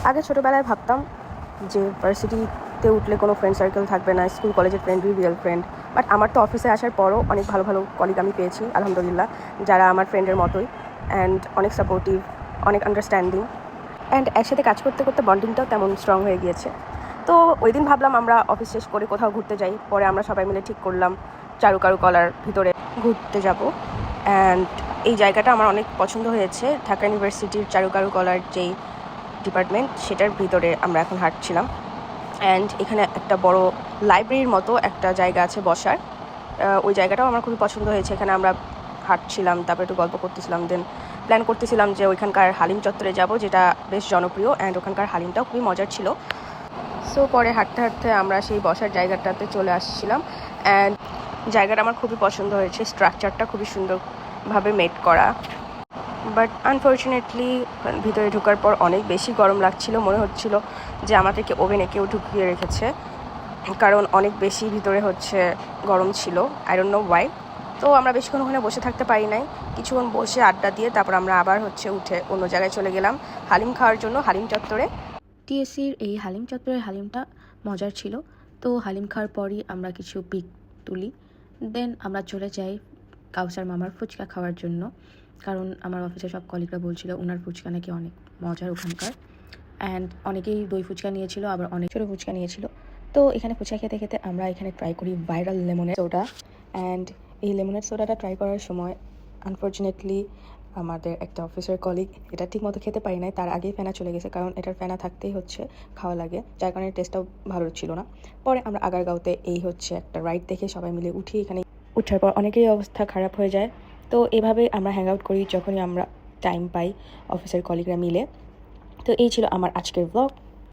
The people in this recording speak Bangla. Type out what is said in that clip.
আগে ছোটোবেলায় ভাবতাম যে ভার্সিটিতে উঠলে কোনো ফ্রেন্ড সার্কেল থাকবে না, স্কুল কলেজের ফ্রেন্ডই রিয়েল ফ্রেন্ড। বাট আমার তো অফিসে আসার পরও অনেক ভালো ভালো কলিগ আমি পেয়েছি আলহামদুলিল্লাহ, যারা আমার ফ্রেন্ডের মতোই অ্যান্ড অনেক সাপোর্টিভ, অনেক আন্ডারস্ট্যান্ডিং অ্যান্ড একসাথে কাজ করতে করতে বন্ডিংটাও তেমন স্ট্রং হয়ে গিয়েছে। তো ওই দিন ভাবলাম আমরা অফিস শেষ করে কোথাও ঘুরতে যাই। পরে আমরা সবাই মিলে ঠিক করলাম চারুকলার ভিতরে ঘুরতে যাব। অ্যান্ড এই জায়গাটা আমার অনেক পছন্দ হয়েছে। ঢাকা ইউনিভার্সিটির চারুকলার যেই ডিপার্টমেন্ট, সেটার ভিতরে আমরা এখন হাঁটছিলাম। অ্যান্ড এখানে একটা বড় লাইব্রেরির মতো একটা জায়গা আছে বসার। ওই জায়গাটাও আমার খুবই পছন্দ হয়েছে। এখানে আমরা হাঁটছিলাম, তারপরে একটু গল্প করতেছিলাম, দেন প্ল্যান করতেছিলাম যে ওইখানকার হালিম চত্বরে যাব, যেটা বেশ জনপ্রিয় অ্যান্ড ওখানকার হালিমটাও খুবই মজার ছিল। সো পরে হাঁটতে হাঁটতে আমরা সেই বসার জায়গাটাতে চলে আসছিলাম। অ্যান্ড জায়গাটা আমার খুবই পছন্দ হয়েছে, স্ট্রাকচারটা খুবই সুন্দরভাবে মেড করা। বাট আনফর্চুনেটলি ভিতরে ঢোকার পর অনেক বেশি গরম লাগছিল, মনে হচ্ছিল যে আমাদেরকে ওভেনে কেউ ঢুকিয়ে রেখেছে, কারণ অনেক বেশি ভিতরে গরম ছিল। I don't know Y. তো আমরা বেশিক্ষণ ওখানে বসে থাকতে পারি নাই, কিছুক্ষণ বসে আড্ডা দিয়ে তারপর আমরা আবার উঠে অন্য জায়গায় চলে গেলাম হালিম খাওয়ার জন্য, হালিম চত্বরে। টিএসসির এই হালিম চত্বরের হালিমটা মজার ছিল। তো হালিম খাওয়ার পরই আমরা কিছু পিক তুলি, দেন আমরা চলে যাই কাউসার মামার ফুচকা খাওয়ার জন্য, কারণ আমার অফিসে সব কলিগরা বলছিল ওনার ফুচকা নাকি অনেক মজার ওখানকার। অ্যান্ড অনেকেই দই ফুচকা নিয়েছিল, আবার অনেক ছোটো ফুচকা নিয়েছিল। তো এখানে ফুচকা খেতে খেতে আমরা এখানে ট্রাই করি ভাইরাল লেমনের সোডা। অ্যান্ড এই লেমনের সোডাটা ট্রাই করার সময় আনফর্চুনেটলি আমাদের একটা অফিসের কলিগ এটা ঠিক মতো খেতে পারি নাই, তার আগেই ফেনা চলে গেছে, কারণ এটার ফেনা থাকতেই খাওয়া লাগে, যার কারণে টেস্টটাও ভালো ছিল না। পরে আমরা আগারগাঁওতে একটা রাইড দেখে সবাই মিলে উঠি। এখানে উঠার পর অনেকেরই অবস্থা খারাপ হয়ে যায়। তো এভাবে আমরা হ্যাং আউট করি যখনই আমরা টাইম পাই অফিসের কলিগরা মিলে। তো এই ছিল আমার আজকের ব্লগ।